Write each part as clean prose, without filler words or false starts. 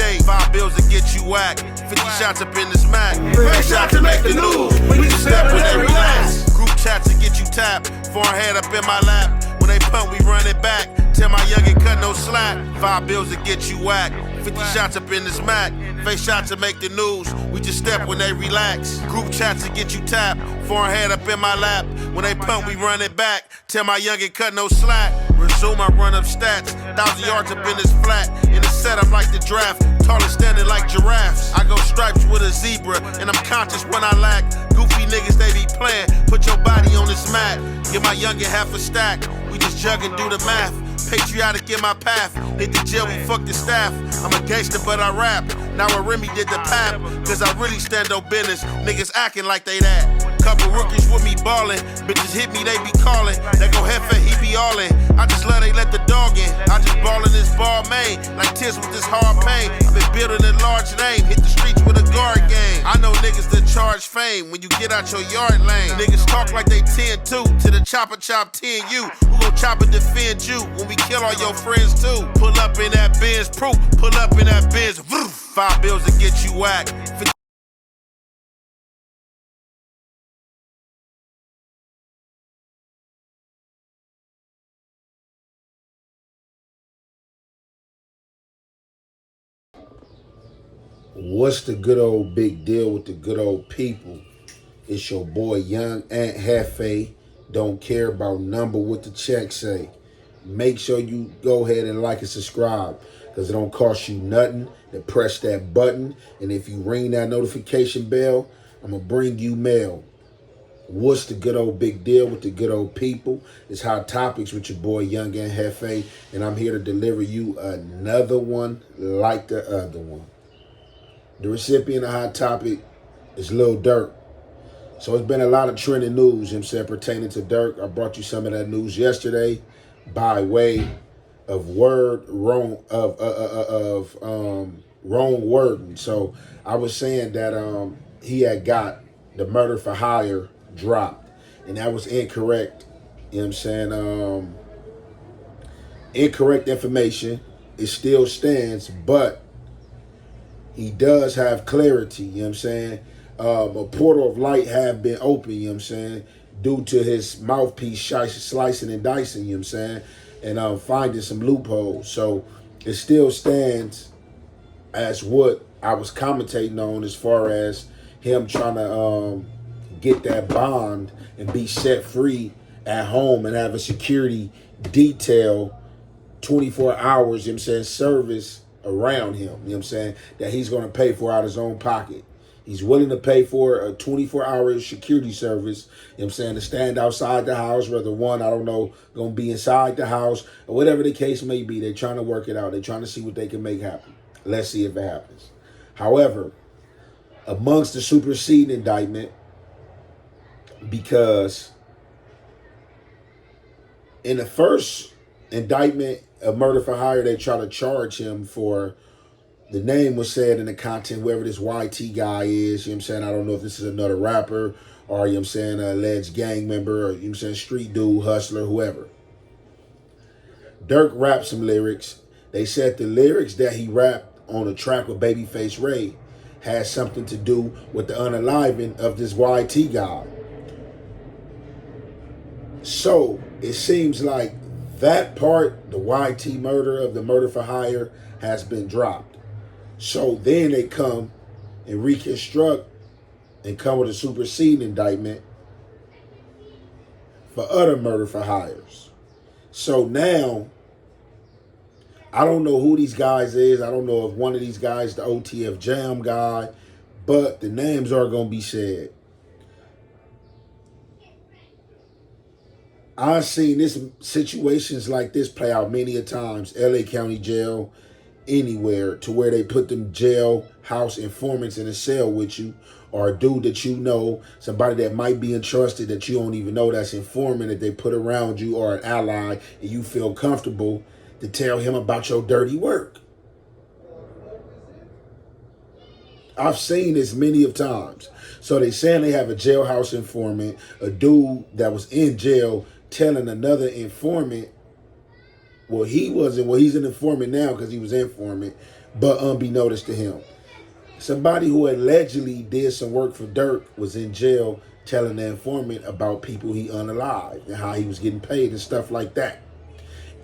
made. 5 bills to get you whacked. 50 shots up in this Mac. Face shot to make the news. We just step when they relax. Group chat to get you tapped. Foreign head up in my lap. When they punt, we run it back. Tell my youngin' cut no slack. 5 bills to get you whacked. 50 shots up in this Mac. Face shot to make the news. We just step when they relax. Group chats to get you tapped. Foreign head up in my lap. When they punt, we run it back. Tell my youngin' cut no slack. Resume, I run up stats. 1,000 yards up in this flat. In the setup like the draft. Taller standing like giraffes. I go stripes with a zebra. And I'm conscious when I lack. Goofy niggas, they be playing. Put your body on this mat. Give my youngin' half a stack. We just jug and do the math. Patriotic in my path. Hit the jail, we fuck the staff. I'm a gangster, but I rap. Now a Remy did the pap. Cause I really stand on business. Niggas acting like they that. Couple rookies with me ballin'. Bitches hit me, they be callin'. They go head for he be all in. I just love they let the dog in. I just ballin' this ball main. Like tears with this hard pain. I been building a large name. Hit the streets with a guard game. I know niggas that charge fame when you get out your yard lane. Niggas talk like they 10-2. To the chopper chop 10 you. Who gon' chop and defend you when we kill all your friends too? Pull up in that Benz proof. Pull up in that Benz. 5 bills to get you whacked. What's the good old big deal with the good old people? It's your boy Young Aunt Hefe. Don't care about number what the check say. Make sure you go ahead and like and subscribe, because it don't cost you nothing to press that button. And if you ring that notification bell, I'm going to bring you mail. What's the good old big deal with the good old people? It's Hot Topics with your boy Young Aunt Hefe, and I'm here to deliver you another one like the other one. The recipient of Hot Topic is Lil Durk. So it's been a lot of trending news, you know what I'm saying, pertaining to Durk. I brought you some of that news yesterday by way of wrong wording. So I was saying that he had got the murder for hire dropped, and that was incorrect. You know what I'm saying? Incorrect information. It still stands, but he does have clarity, you know what I'm saying? A portal of light have been open, you know what I'm saying, due to his mouthpiece slicing and dicing, you know what I'm saying, and finding some loopholes. So it still stands as what I was commentating on, as far as him trying to get that bond and be set free at home and have a security detail 24 hours, you know what I'm saying, service around him, you know what I'm saying, that he's going to pay for out of his own pocket. He's willing to pay for a 24-hour security service, you know what I'm saying, to stand outside the house, whether one, I don't know, going to be inside the house, or whatever the case may be. They're trying to work it out. They're trying to see what they can make happen. Let's see if it happens. However, amongst the superseding indictment, because in the first indictment of murder for hire, they try to charge him for, the name was said in the content, whoever this YT guy is, you know what I'm saying? I don't know if this is another rapper or, you know what I'm saying, a alleged gang member, or, you know what I'm saying, street dude, hustler, whoever. Durk rapped some lyrics. They said the lyrics that he rapped on a track with Babyface Ray has something to do with the unaliving of this YT guy. So it seems like that part, the YT murder of the murder for hire, has been dropped. So then they come and reconstruct and come with a superseding indictment for other murder for hires. So now, I don't know who these guys is. I don't know if one of these guys, the OTF Jam guy, but the names are going to be said. I've seen this situations like this play out many a times. LA County Jail, anywhere, to where they put them jailhouse informants in a cell with you, or a dude that you know, somebody that might be entrusted that you don't even know, that's informant that they put around you, or an ally, and you feel comfortable to tell him about your dirty work. I've seen this many of times. So they saying they have a jailhouse informant, a dude that was in jail telling another informant, well, he wasn't, well, he's an informant now because he was informant, But unbeknownst to him, somebody who allegedly did some work for Durk was in jail telling the informant about people he unalived and how he was getting paid and stuff like that.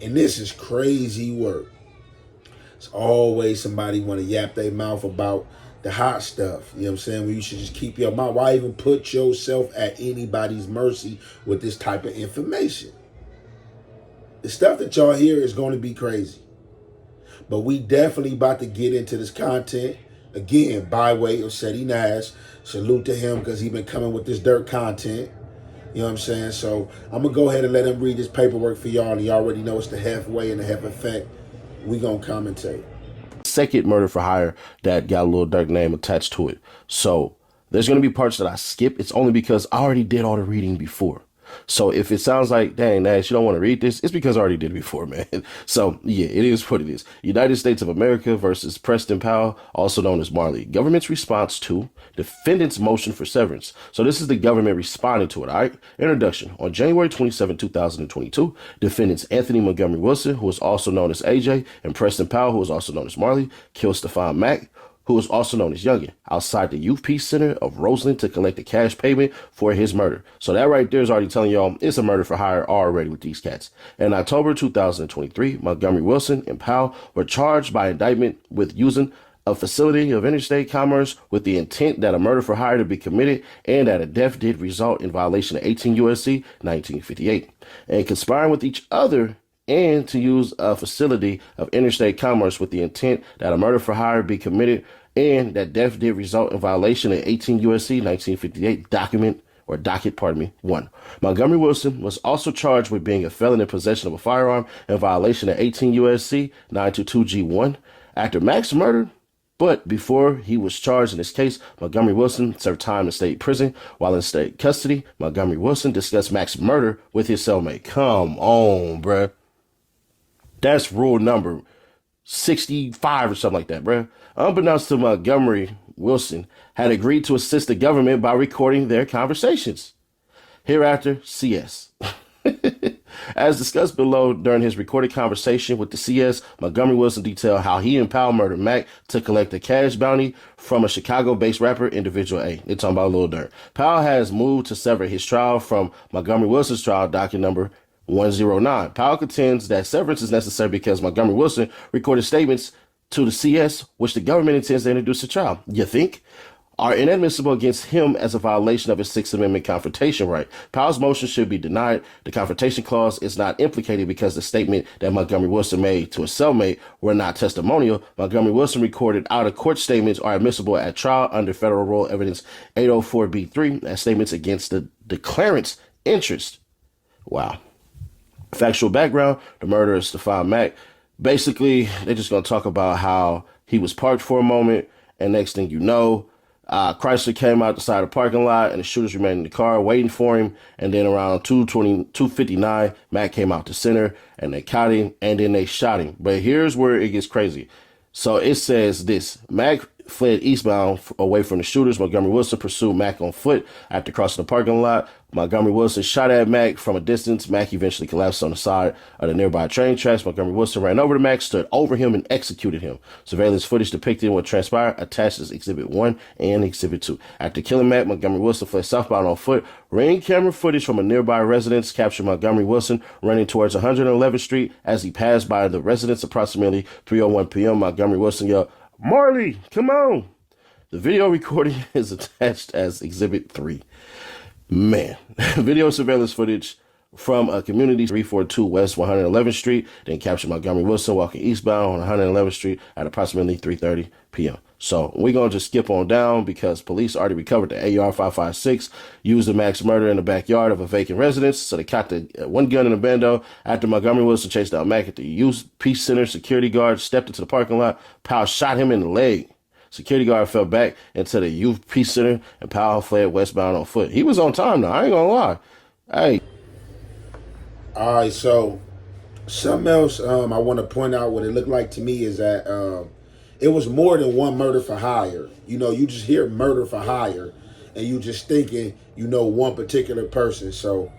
And this is crazy work. It's always somebody want to yap their mouth about the hot stuff. You know what I'm saying? Well, you should just keep your mouth. Why even put yourself at anybody's mercy with this type of information? The stuff that y'all hear is going to be crazy. But we definitely about to get into this content. Again, by way of Seti Nash. Salute to him because he been coming with this Durk content. You know what I'm saying? So I'm going to go ahead and let him read this paperwork for y'all. And you already know it's the halfway and the half effect. We going to commentate. Second murder for hire that got a Lil Durk name attached to it. So there's going to be parts that I skip. It's only because I already did all the reading before. So if it sounds like, dang, Nash, you don't want to read this, it's because I already did it before, man. So, yeah, it is what it is. United States of America versus Preston Powell, also known as Marley. Government's response to defendant's motion for severance. So this is the government responding to it, all right? Introduction. On January 27, 2022, defendants Anthony Montgomery Wilson, who is also known as AJ, and Preston Powell, who is also known as Marley, killed Stephon Mack, who is also known as Youngin, outside the Youth Peace Center of Roseland to collect a cash payment for his murder. So that right there is already telling y'all it's a murder for hire already with these cats. In October 2023, Montgomery Wilson and Powell were charged by indictment with using a facility of interstate commerce with the intent that a murder for hire to be committed and that a death did result in violation of 18 U.S.C. 1958, and conspiring with each other and to use a facility of interstate commerce with the intent that a murder for hire be committed and that death did result in violation of 18 U.S.C. 1958 docket 1. Montgomery Wilson was also charged with being a felon in possession of a firearm in violation of 18 U.S.C. 922G1 after Mack's murder. But before he was charged in this case, Montgomery Wilson served time in state prison. While in state custody, Montgomery Wilson discussed Mack's murder with his cellmate. Come on, bruh. That's rule number 65 or something like that, bruh. Unbeknownst to Montgomery, Wilson had agreed to assist the government by recording their conversations. Hereafter, CS. As discussed below during his recorded conversation with the CS, Montgomery Wilson detailed how he and Powell murdered Mack to collect a cash bounty from a Chicago-based rapper, Individual A. They're talking about Lil Durk. Powell has moved to sever his trial from Montgomery Wilson's trial docket number 109. Powell contends that severance is necessary because Montgomery Wilson recorded statements to the CS, which the government intends to introduce to trial. You think? Are inadmissible against him as a violation of his Sixth Amendment confrontation right. Powell's motion should be denied. The confrontation clause is not implicated because the statement that Montgomery Wilson made to a cellmate were not testimonial. Montgomery Wilson recorded out-of-court statements are admissible at trial under Federal Rule Evidence 804B3 as statements against the declarant's interest. Wow. Factual background, the murder of Stephon Mack. Basically, they're just going to talk about how he was parked for a moment, and next thing you know, Chrysler came out the side of the parking lot, and the shooters remained in the car waiting for him. And then around 2:59, Mack came out the center, and they caught him, and then they shot him. But here's where it gets crazy. So it says this: Mack fled eastbound away from the shooters. Montgomery Wilson pursued Mack on foot after crossing the parking lot. Montgomery Wilson shot at Mack from a distance. Mack eventually collapsed on the side of the nearby train tracks. Montgomery Wilson ran over to Mack, stood over him, and executed him. Surveillance footage depicting what transpired attached as Exhibit 1 and Exhibit 2. After killing Mack, Montgomery Wilson fled southbound on foot. Ring camera footage from a nearby residence captured Montgomery Wilson running towards 111th Street. As he passed by the residence approximately 3:01 p.m., Montgomery Wilson yelled, "Marley, come on!" The video recording is attached as Exhibit 3. Man, video surveillance footage from a community 342 West 111th Street then captured Montgomery Wilson walking eastbound on 111th Street at approximately 3:30 p.m. So we're going to just skip on down because police already recovered the AR-556 used in Mack's murder in the backyard of a vacant residence. So they caught the one gun in the bando. After Montgomery Wilson chased down Mack at the Youth Peace Center, security guard stepped into the parking lot. Powell shot him in the leg. Security guard fell back into the Youth Peace Center, and Powell fled westbound on foot. He was on time now. I ain't gonna lie. Hey. All right, so something else I want to point out what it looked like to me is that it was more than one murder for hire. You know, you just hear murder for hire, and you just thinking, you know, one particular person. So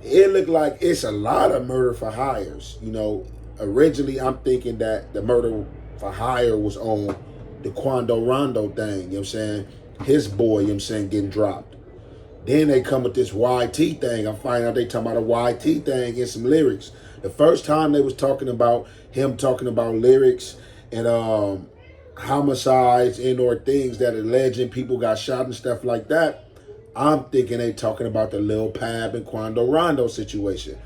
it looked like it's a lot of murder for hires. You know, originally I'm thinking that the murder for hire was on the Quando Rondo thing, you know what I'm saying? His boy, you know what I'm saying, getting dropped. Then they come with this YT thing. I find out they talking about a YT thing and some lyrics. The first time they was talking about him talking about lyrics and homicides and or things that alleging people got shot and stuff like that, I'm thinking they talking about the Lil Pab and Quando Rondo situation.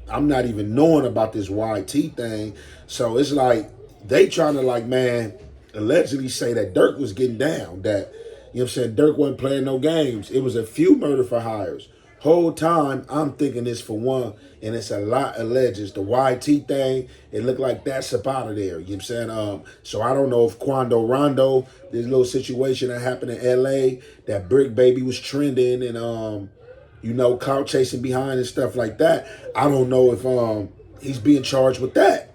I'm not even knowing about this YT thing. So it's like they trying to like, man, allegedly say that Durk was getting down, that, you know what I'm saying, Durk wasn't playing no games. It was a few murder for hires. Whole time, I'm thinking this for one, and it's a lot of legends. The YT thing, it looked like that's up out of there. You know what I'm saying? So I don't know if Quando Rondo, this little situation that happened in LA, that Brick Baby was trending and, you know, clout chasing behind and stuff like that. I don't know if he's being charged with that.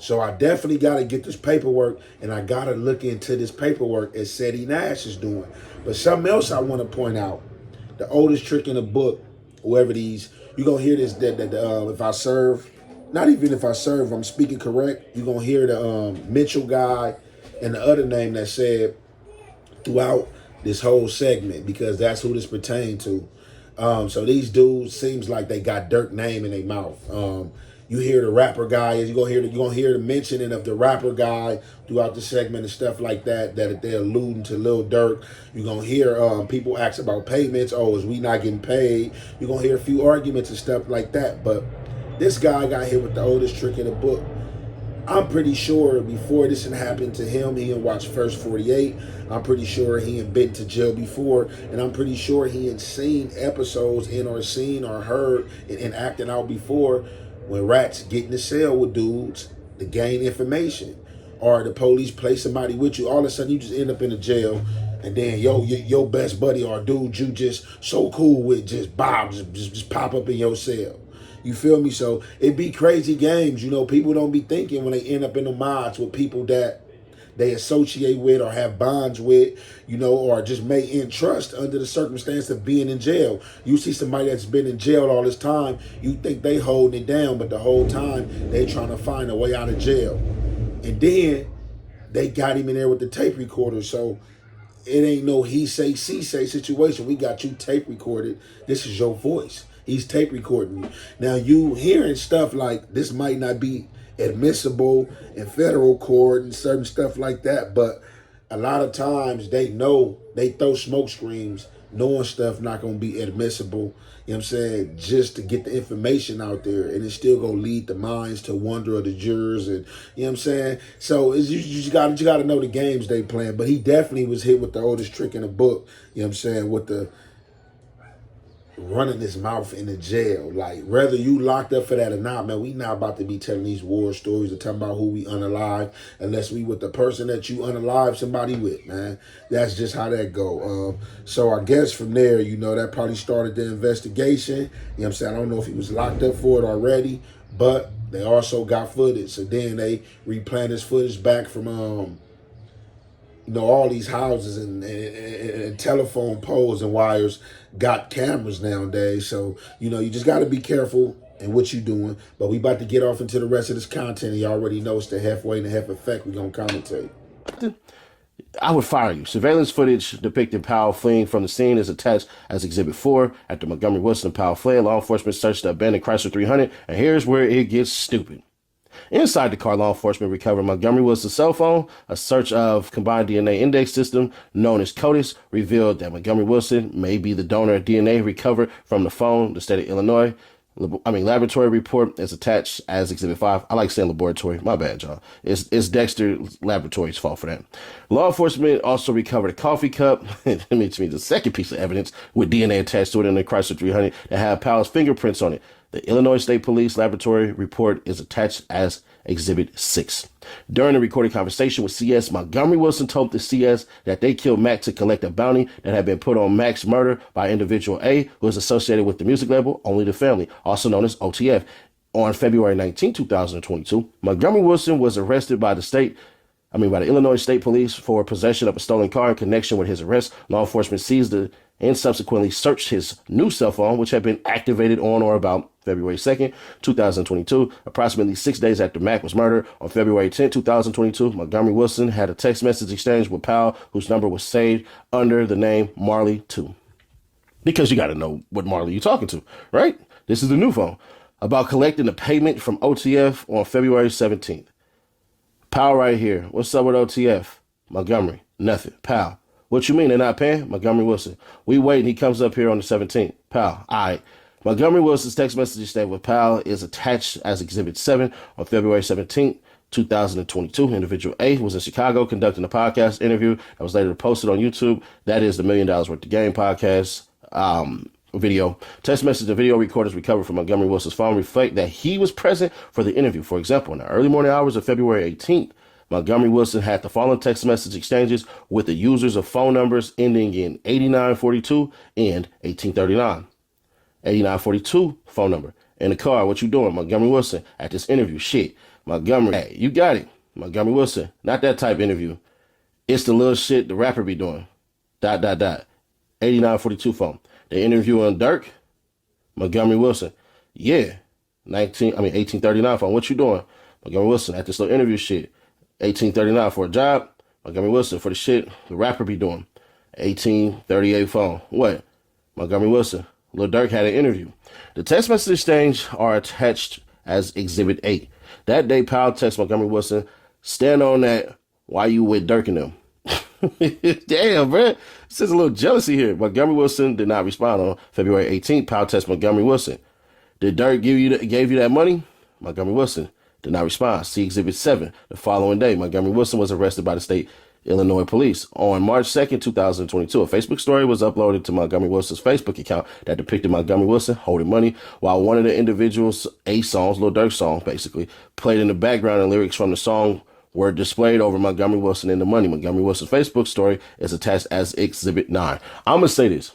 So I definitely got to get this paperwork, and I got to look into this paperwork as Seti Nash is doing. But something else I want to point out, the oldest trick in the book, whoever these, you're going to hear this, that if I serve, not even if I serve, I'm speaking correct, you're going to hear the Mitchell guy and the other name that said throughout this whole segment, because that's who this pertained to. So these dudes seems like they got Durk name in their mouth. You hear the rapper guy, you're gonna hear the mentioning of the rapper guy throughout the segment and stuff like that, that they're alluding to Lil Durk. You're gonna hear people ask about payments. Oh, is we not getting paid? You're gonna hear a few arguments and stuff like that. But this guy got hit with the oldest trick in the book. I'm pretty sure before this had happened to him, he had watched First 48. I'm pretty sure he had been to jail before. And I'm pretty sure he had seen episodes in or seen or heard and acting out before when rats get in the cell with dudes to gain information. Or the police place somebody with you. All of a sudden, you just end up in a jail. And then your best buddy or dude you just so cool with just pop up in your cell. You feel me? So it be crazy games. You know, people don't be thinking when they end up in the mods with people that they associate with or have bonds with, you know, or just may entrust under the circumstance of being in jail. You see somebody that's been in jail all this time, you think they holding it down, but the whole time they trying to find a way out of jail. And then they got him in there with the tape recorder. So it ain't no he say, she say situation. We got you tape recorded. This is your voice. He's tape recording you. Now you hearing stuff like this might not be admissible in federal court and certain stuff like that, but a lot of times they know they throw smoke screens knowing stuff not going to be admissible, you know what I'm saying, just to get the information out there, and it's still going to lead the minds to wonder of the jurors, and you know what I'm saying. So it's, you got to know the games they playing. But he definitely was hit with the oldest trick in the book, you know what I'm saying, with the running his mouth in the jail. Like, whether you locked up for that or not, man, we not about to be telling these war stories or talking about who we unalive unless we with the person that you unalive somebody with, man. That's just how that go. So I guess from there, you know, that probably started the investigation. You know what I'm saying? I don't know if he was locked up for it already, but they also got footage. So then they replaying this footage back from you know, all these houses and telephone poles and wires got cameras nowadays. So, you know, you just got to be careful in what you're doing. But we about to get off into the rest of this content. And you already know it's the halfway and the half effect. We're going to commentate. I would fire you. Surveillance footage depicting Powell fleeing from the scene is attached as Exhibit 4. After Montgomery Wilson and Powell fled, law enforcement searched the abandoned Chrysler 300. And here's where it gets stupid. Inside the car, law enforcement recovered Montgomery Wilson's cell phone. A search of combined DNA index system known as CODIS revealed that Montgomery Wilson may be the donor of DNA recovered from the phone. The state of Illinois, laboratory report is attached as Exhibit 5. I like saying laboratory. My bad, y'all. It's Dexter Laboratory's fault for that. Law enforcement also recovered a coffee cup. That means to me the second piece of evidence with DNA attached to it in the Chrysler 300 that had Powell's fingerprints on it. The Illinois State Police Laboratory report is attached as Exhibit 6. During a recorded conversation with CS, Montgomery Wilson told the CS that they killed Mac to collect a bounty that had been put on Mac's murder by individual A, who is associated with the music label Only the Family, also known as OTF. On February 19, 2022, Montgomery Wilson was arrested by the state by the Illinois State Police for possession of a stolen car in connection with his arrest. Law enforcement seized and subsequently searched his new cell phone, which had been activated on or about February 2nd, 2022. Approximately 6 days after Mac was murdered on February 10, 2022, Montgomery Wilson had a text message exchange with Powell, whose number was saved under the name Marley 2. Because you got to know what Marley you're talking to, right? This is the new phone. About collecting the payment from OTF on February 17th. Powell right here. What's up with OTF? Montgomery. Nothing. Powell. What you mean they're not paying? Montgomery Wilson. We wait and he comes up here on the 17th. Powell. All right. Montgomery Wilson's text message exchange with Powell is attached as Exhibit 7 on February 17th, 2022. Individual A was in Chicago conducting a podcast interview that was later posted on YouTube. That is the $1 Million Worth of Game podcast video. Text message and video recordings recovered from Montgomery Wilson's phone reflect that he was present for the interview. For example, in the early morning hours of February 18th, Montgomery Wilson had the following text message exchanges with the users of phone numbers ending in 8942 and 1839. 8942 phone number. In the car, what you doing? Montgomery Wilson. At this interview, shit. Montgomery, hey, you got it. Montgomery Wilson. Not that type interview. It's the little shit the rapper be doing. ... 8942 phone. They interviewing Durk. Montgomery Wilson. Yeah. 1839 phone. What you doing? Montgomery Wilson. At this little interview shit. 1839 for a job. Montgomery Wilson for the shit the rapper be doing. 1838 phone. What? Montgomery Wilson. Lil Durk had an interview. The text message exchange are attached as Exhibit 8. That day, Powell texted Montgomery Wilson, stand on that, why you with Durk and them? Damn, bro. This is a little jealousy here. Montgomery Wilson did not respond on February 18th. Powell texted Montgomery Wilson. Did Durk gave you that money? Montgomery Wilson did not respond. See Exhibit 7. The following day, Montgomery Wilson was arrested by the state Illinois police. On March 2nd, 2022, a Facebook story was uploaded to Montgomery Wilson's Facebook account that depicted Montgomery Wilson holding money while one of the individual's songs, Lil Durk's song, basically, played in the background and lyrics from the song were displayed over Montgomery Wilson and the money. Montgomery Wilson's Facebook story is attached as Exhibit 9. I'm going to say this.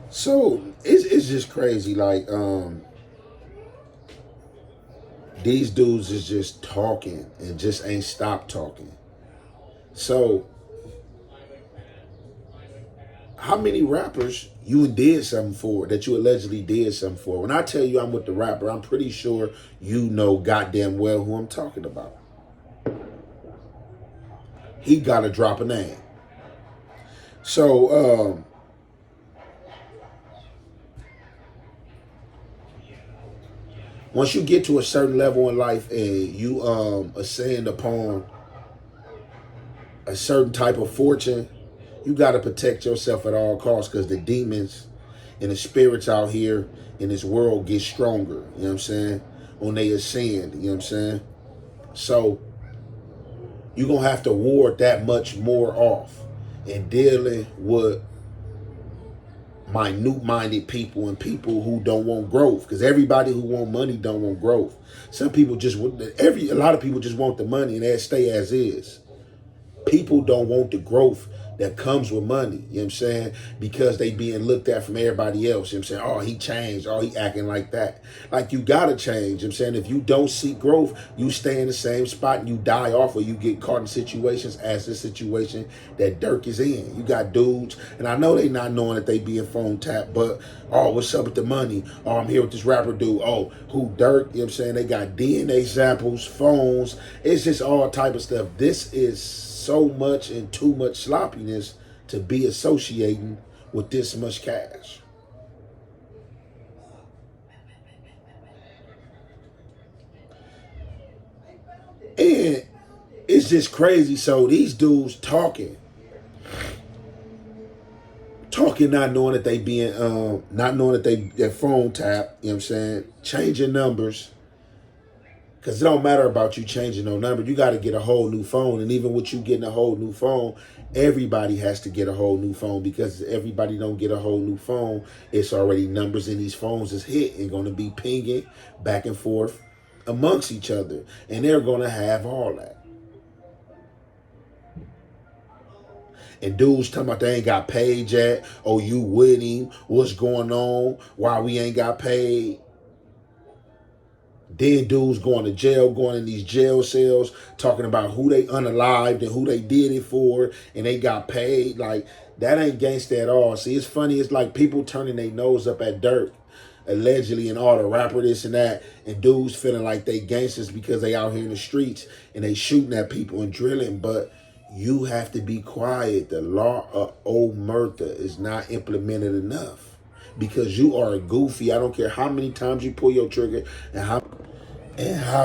So, it's just crazy. Like, these dudes is just talking and just ain't stopped talking. So, how many rappers you did something for, that you allegedly did something for? When I tell you I'm with the rapper, I'm pretty sure you know goddamn well who I'm talking about. He got to drop a name. So, once you get to a certain level in life and you ascend upon a certain type of fortune, you got to protect yourself at all costs, because the demons and the spirits out here in this world get stronger, you know what I'm saying, when they ascend, you know what I'm saying? So you're going to have to ward that much more off in dealing with minute-minded people and people who don't want growth, because everybody who want money don't want growth. Some people just a lot of people just want the money and they'll stay as is. People don't want the growth that comes with money, you know what I'm saying? Because they being looked at from everybody else, you know what I'm saying? Oh, he changed. Oh, he acting like that. Like, you gotta change, you know what I'm saying? If you don't seek growth, you stay in the same spot and you die off, or you get caught in situations as the situation that Durk is in. You got dudes, and I know they not knowing that they being phone tapped, but, oh, what's up with the money? Oh, I'm here with this rapper dude. Oh, who Durk? You know what I'm saying? They got DNA samples, phones. It's just all type of stuff. This is so much and too much sloppiness to be associating with this much cash. And it's just crazy. So these dudes talking, not knowing that they being not knowing that their phone tap, you know what I'm saying, changing numbers. Because it don't matter about you changing no number. You got to get a whole new phone. And even with you getting a whole new phone, everybody has to get a whole new phone, because if everybody don't get a whole new phone, it's already numbers in these phones is hit and going to be pinging back and forth amongst each other. And they're going to have all that. And dudes talking about they ain't got paid yet. Oh, you with him? What's going on? Why we ain't got paid? Then dudes going to jail, going in these jail cells, talking about who they unalived and who they did it for, and they got paid. Like, that ain't gangsta at all. See, it's funny. It's like people turning their nose up at Durk, allegedly, and all the rapper this and that, and dudes feeling like they gangsters because they out here in the streets and they shooting at people and drilling. But you have to be quiet. The law of old murder is not implemented enough because you are a goofy. I don't care how many times you pull your trigger and how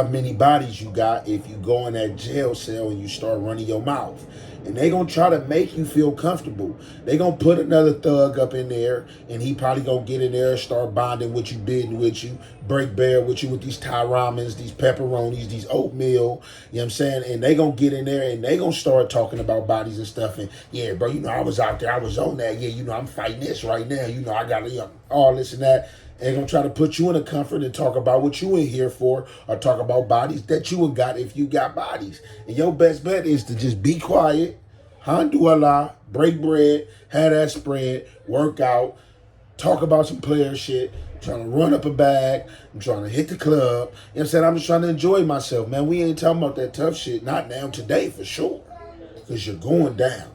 many bodies you got if you go in that jail cell and you start running your mouth. And they gonna try to make you feel comfortable. They gonna put another thug up in there, and he probably gonna get in there and start bonding with you, bidding with you, break bear with you with these Thai ramens, these pepperonis, these oatmeal, you know what I'm saying? And they gonna get in there and they gonna start talking about bodies and stuff. And yeah, bro, I was out there, I was on that. Yeah, I'm fighting this right now. I got all this and that. They're going to try to put you in a comfort and talk about what you in here for, or talk about bodies that you would got if you got bodies. And your best bet is to just be quiet, alhamdulillah, break bread, have that spread, work out, talk about some player shit. I'm trying to run up a bag. I'm trying to hit the club. You know what I'm saying? I'm just trying to enjoy myself, man. We ain't talking about that tough shit. Not now, today, for sure. Because you're going down.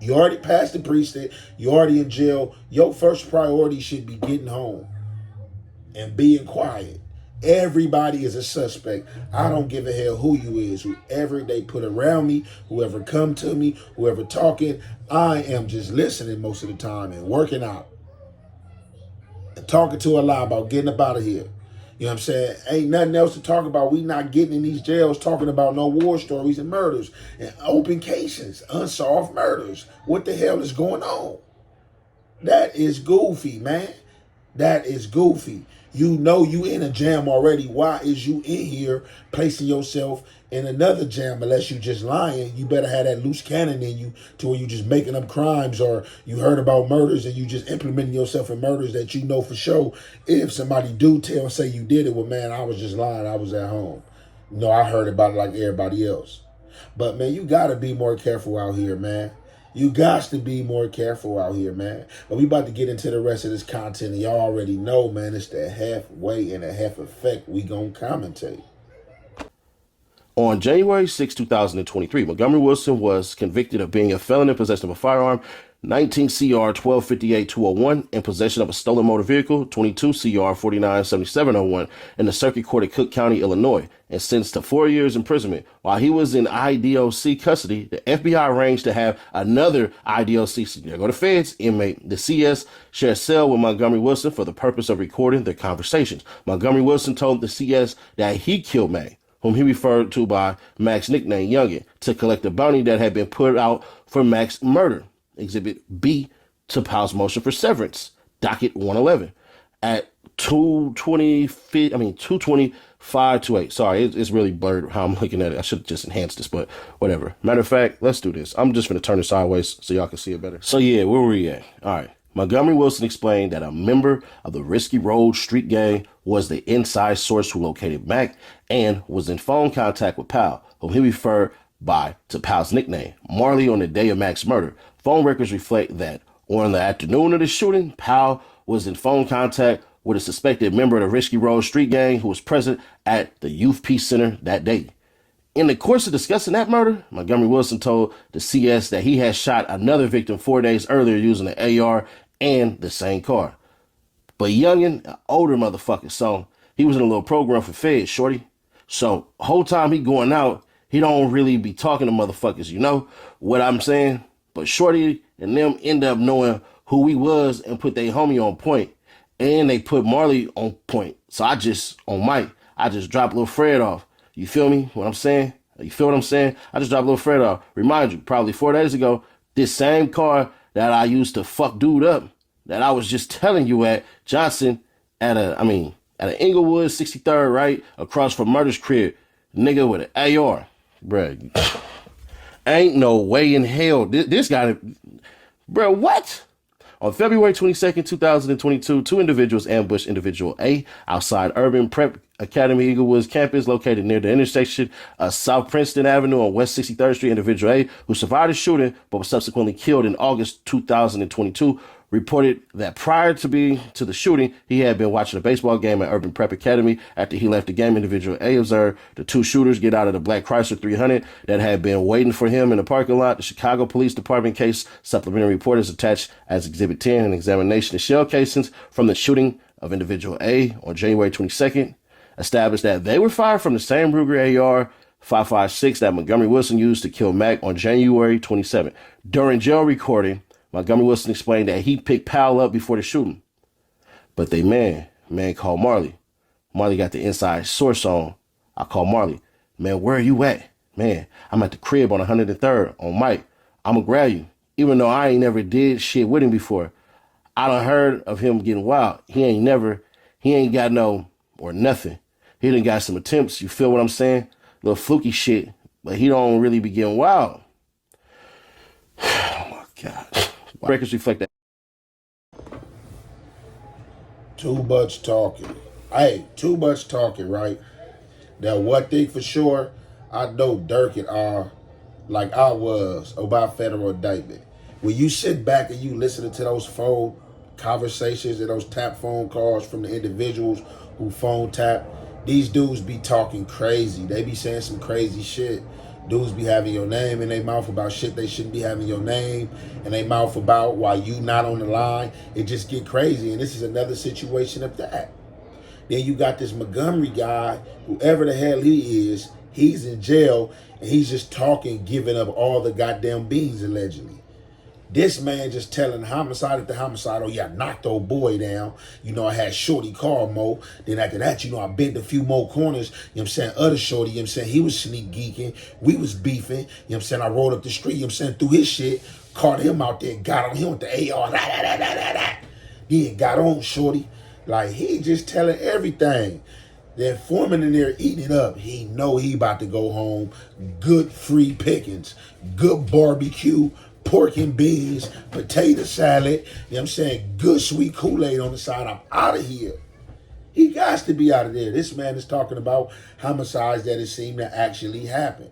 You already passed the precinct. You already in jail. Your first priority should be getting home and being quiet. Everybody is a suspect. I don't give a hell who you is. Whoever they put around me, whoever come to me, whoever talking, I am just listening most of the time and working out and talking to Allah about getting up out of here. You know what I'm saying? Ain't nothing else to talk about. We not getting in these jails talking about no war stories and murders and open cases, unsolved murders. What the hell is going on? That is goofy, man. That is goofy. You know you in a jam already. Why is you in here placing yourself in another jam unless you just lying? You better have that loose cannon in you to where you just making up crimes, or you heard about murders and you just implementing yourself in murders that you know for sure. If somebody do say you did it, well, man, I was just lying. I was at home. No, I heard about it like everybody else. But, man, you got to be more careful out here, man. You got to be more careful out here, man. But we about to get into the rest of this content. And y'all already know, man, it's the halfway and a half effect we gonna commentate. On January 6, 2023, Montgomery Wilson was convicted of being a felon in possession of a firearm, 19 CR 1258-201, in possession of a stolen motor vehicle, 22 CR 497701, in the Circuit Court of Cook County, Illinois, and sentenced to 4 years imprisonment. While he was in IDOC custody, the FBI arranged to have another IDOC, there go the feds, inmate, the CS, share a cell with Montgomery Wilson for the purpose of recording their conversations. Montgomery Wilson told the CS that he killed May, whom he referred to by Mac's nickname Youngin, to collect the bounty that had been put out for Mac's murder. Exhibit B to Powell's motion for severance, docket 111, at 2:25 Sorry, it's really blurred how I'm looking at it. I should have just enhanced this, but whatever. Matter of fact, let's do this. I'm just going to turn it sideways so y'all can see it better. So yeah, where were we at? All right. Montgomery Wilson explained that a member of the Risky Road street gang was the inside source who located Mac and was in phone contact with Powell, whom he referred by to Powell's nickname, Marley, on the day of Mac's murder. Phone records reflect that on the afternoon of the shooting, Powell was in phone contact with a suspected member of the Risky Road street gang who was present at the Youth Peace Center that day. In the course of discussing that murder, Montgomery Wilson told the CS that he had shot another victim 4 days earlier using an AR and the same car. But Youngin, an older motherfucker, so he was in a little program for feds, shorty. So whole time he going out, he don't really be talking to motherfuckers, you know what I'm saying? But shorty and them end up knowing who he was and put their homie on point. And they put Marley on point. So I just dropped Lil Fred off. You feel me? What I'm saying? You feel what I'm saying? I just dropped Lil Fred off. Remind you, probably 4 days ago, this same car that I used to fuck dude up, that I was just telling you at Johnson, at an Inglewood 63rd, right? Across from Murder's crib. Nigga with an AR. Bruh. Ain't no way in hell. This guy, bruh, what? On February 22nd, 2022, two individuals ambushed individual A outside Urban Prep Academy Eaglewoods campus located near the intersection of South Princeton Avenue and West 63rd Street. Individual A, who survived the shooting but was subsequently killed in August 2022, reported that prior to the shooting, he had been watching a baseball game at Urban Prep Academy. After he left the game, individual A observed the two shooters get out of the black Chrysler 300 that had been waiting for him in the parking lot. The Chicago Police Department case supplementary report is attached as Exhibit 10, an examination of shell casings from the shooting of individual A on January 22nd. Established that they were fired from the same Ruger AR 5.56 that Montgomery Wilson used to kill Mac on January 27th. During jail recording, Montgomery Wilson explained that he picked Powell up before the shooting. But they man called Marley. Marley got the inside source on. I called Marley. Man, where are you at? Man, I'm at the crib on 103rd on Mike. I'm going to grab you. Even though I ain't never did shit with him before. I done heard of him getting wild. He ain't got no, or nothing. He done got some attempts. You feel what I'm saying? Little fluky shit. But he don't really be getting wild. Oh my God. Records reflect that. Too much talking. Hey, too much talking, right? Now, one thing for sure, I know Durk and R, like I was, about federal indictment. When you sit back and you listening to those phone conversations and those tap phone calls from the individuals who phone tap, these dudes be talking crazy. They be saying some crazy shit. Dudes be having your name in their mouth about shit they shouldn't be having your name in their mouth about while you not on the line. It just get crazy. And this is another situation of that. Then you got this Montgomery guy, whoever the hell he is, he's in jail and he's just talking, giving up all the goddamn beans allegedly. This man just telling homicide after homicide, oh yeah, I knocked old boy down. You know, I had shorty car mo. Then after that, you know, I bent a few more corners. You know what I'm saying? Other shorty, you know what I'm saying? He was sneak geeking. We was beefing. You know what I'm saying? I rode up the street, you know what I'm saying? Through his shit, caught him out there, got on him with the AR. Then got on shorty. Like, he just telling everything. The informant in there eating it up. He know he about to go home. Good free pickings. Good barbecue. Pork and beans, potato salad, you know what I'm saying? Good sweet Kool-Aid on the side. I'm out of here. He got to be out of there. This man is talking about homicides that it seemed to actually happen.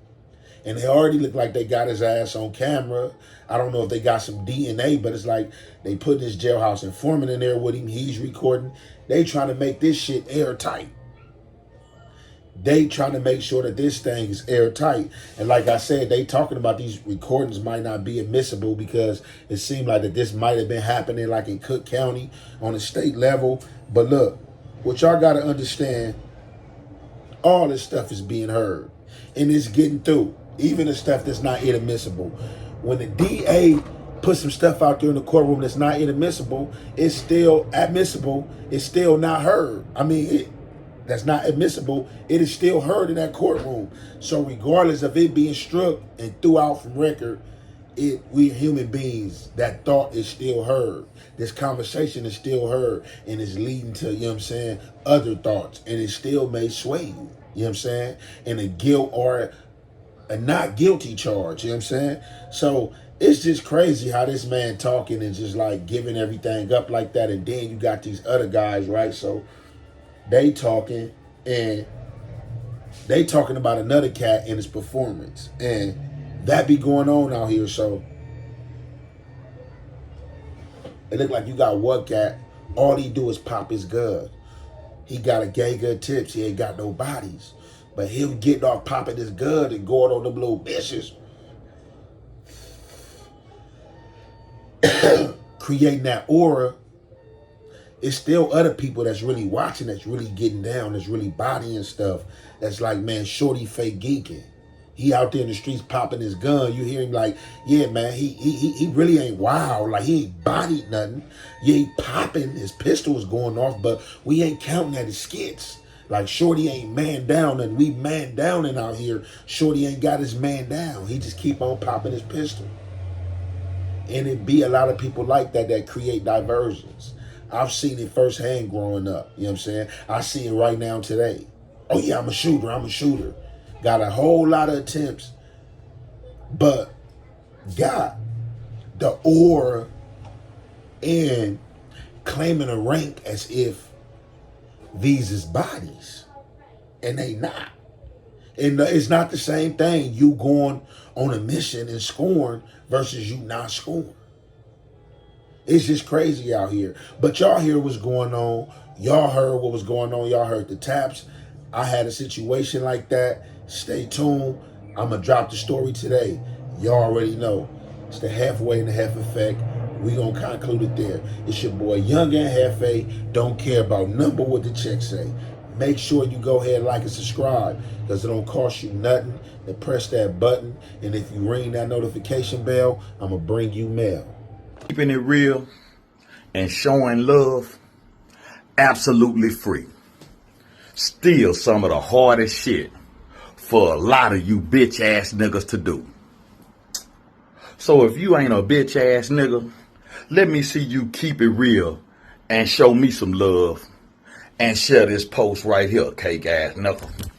And they already look like they got his ass on camera. I don't know if they got some DNA, but it's like they put this jailhouse informant in there with him. He's recording. They trying to make this shit airtight. They trying to make sure that this thing is airtight. And like I said, they talking about these recordings might not be admissible because it seemed like that this might have been happening like in Cook County on a state level. But look, what y'all got to understand, all this stuff is being heard. And it's getting through. Even the stuff that's not inadmissible. When the DA puts some stuff out there in the courtroom that's not inadmissible, it's still admissible. It's still not heard. I mean, that's not admissible, it is still heard in that courtroom. So regardless of it being struck and threw out from record, we human beings, that thought is still heard. This conversation is still heard and is leading to, you know what I'm saying, other thoughts. And it still may sway you, you know what I'm saying, in a guilt or a not guilty charge, you know what I'm saying? So it's just crazy how this man talking and just like giving everything up like that. And then you got these other guys, right? So they talking and they talking about another cat and his performance. And that be going on out here. So it look like you got one cat, all he do is pop his gun. He got a gay good tips. He ain't got no bodies. But him getting off popping his gun and going on them little bitches. Creating that aura. It's still other people that's really watching, that's really getting down, that's really bodying stuff. That's like, man, shorty fake geeking. He out there in the streets popping his gun. You hear him like, yeah, man, he really ain't wild. Like, he ain't bodied nothing. Yeah, he popping, his pistol was going off, but we ain't counting at his skits. Like, shorty ain't man down, and we man down in out here. Shorty ain't got his man down. He just keep on popping his pistol. And it be a lot of people like that that create diversions. I've seen it firsthand growing up. You know what I'm saying? I see it right now today. Oh yeah, I'm a shooter. Got a whole lot of attempts, but got the aura and claiming a rank as if these is bodies. And they not. And it's not the same thing, you going on a mission and scoring versus you not scoring. It's just crazy out here. But y'all hear what's going on. Y'all heard what was going on. Y'all heard the taps. I had a situation like that. Stay tuned. I'm going to drop the story today. Y'all already know. It's the halfway and the half effect. We going to conclude it there. It's your boy Young and Hefe. Don't care about number what the check say. Make sure you go ahead, like and subscribe, because it don't cost you nothing to press that button. And if you ring that notification bell, I'm going to bring you mail. Keeping it real and showing love, absolutely free. Still some of the hardest shit for a lot of you bitch ass niggas to do. So if you ain't a bitch ass nigga, let me see you keep it real and show me some love and share this post right here, cake ass nigga.